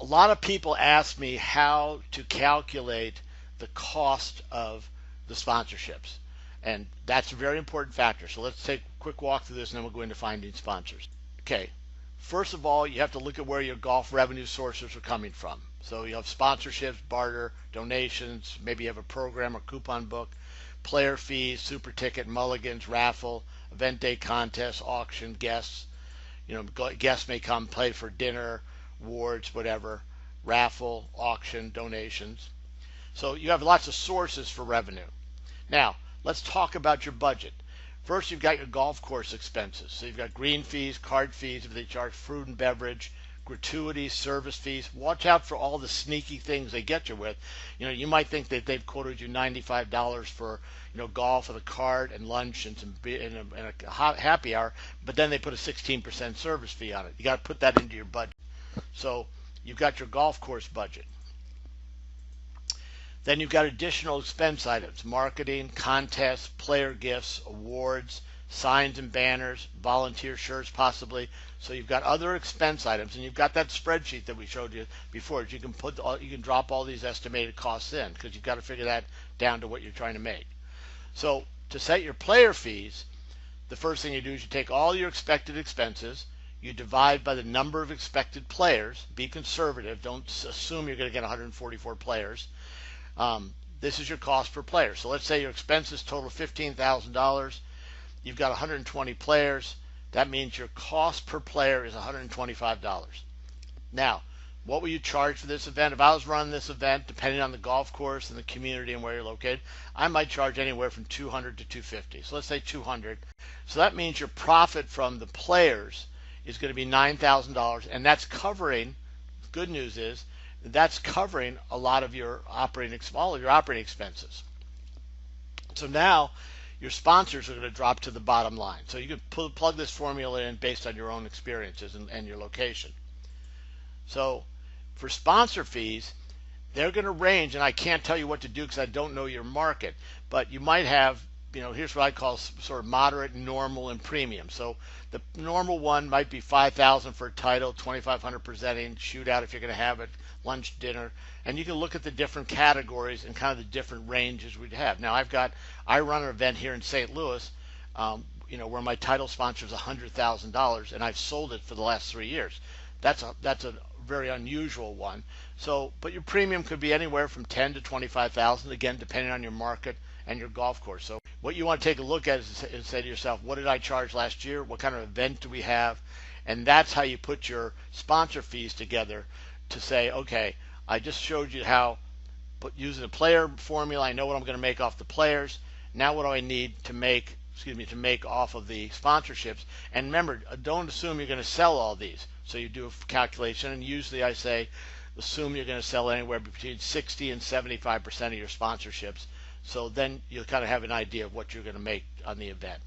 A lot of people ask me how to calculate the cost of the sponsorships. And that's a very important factor. So let's take a quick walk through this and then we'll go into finding sponsors. Okay, first of all, you have to look at where your golf revenue sources are coming from. So you have sponsorships, barter, donations, maybe you have a program or coupon book, player fees, super ticket, mulligans, raffle, event day contest, auction, guests. Guests may come play for dinner, awards, whatever, raffle, auction, donations. So you have lots of sources for revenue. Now, let's talk about your budget. First, you've got your golf course expenses. So you've got green fees, card fees, if they charge food and beverage, gratuities, service fees. Watch out for all the sneaky things they get you with. You might think that they've quoted you $95 for golf with a card and lunch and a happy hour, but then they put a 16% service fee on it. You got to put that into your budget. So you've got your golf course budget. Then you've got additional expense items: marketing, contests, player gifts, awards, signs and banners, volunteer shirts possibly. So you've got other expense items, and you've got that spreadsheet that we showed you before. You can drop all these estimated costs in because you've got to figure that down to what you're trying to make. So to set your player fees, the first thing you do is you take all your expected expenses, you divide by the number of expected players. Be conservative. Don't assume you're going to get 144 players. This is your cost per player. So let's say your expenses total $15,000. You've got 120 players. That means your cost per player is $125. Now, what will you charge for this event? If I was running this event, depending on the golf course and the community and where you're located, I might charge anywhere from $200 to $250. So let's say $200. So that means your profit from the players is going to be $9,000, and that's covering. Good news is that's covering a lot of your operating expenses. So now your sponsors are going to drop to the bottom line. So you can plug this formula in based on your own experiences and your location. So for sponsor fees, they're going to range, and I can't tell you what to do because I don't know your market, but you might have, here's what I call sort of moderate, normal, and premium. So the normal one might be $5,000 for a title, $2,500 presenting, shootout if you're going to have it, lunch, dinner, and you can look at the different categories and kind of the different ranges we'd have. Now I run an event here in St. Louis, where my title sponsor is $100,000, and I've sold it for the last 3 years. That's a very unusual one. So, but your premium could be anywhere from $10,000 to $25,000, again, depending on your market and your golf course. So what you want to take a look at is say to yourself, what did I charge last year? What kind of event do we have? And that's how you put your sponsor fees together to say, okay, I just showed you how, using a player formula, I know what I'm going to make off the players. Now what do I need to make off of the sponsorships? And remember, don't assume you're going to sell all these. So you do a calculation, and usually I say assume you're going to sell anywhere between 60 and 75% of your sponsorships. So then you'll kind of have an idea of what you're going to make on the event.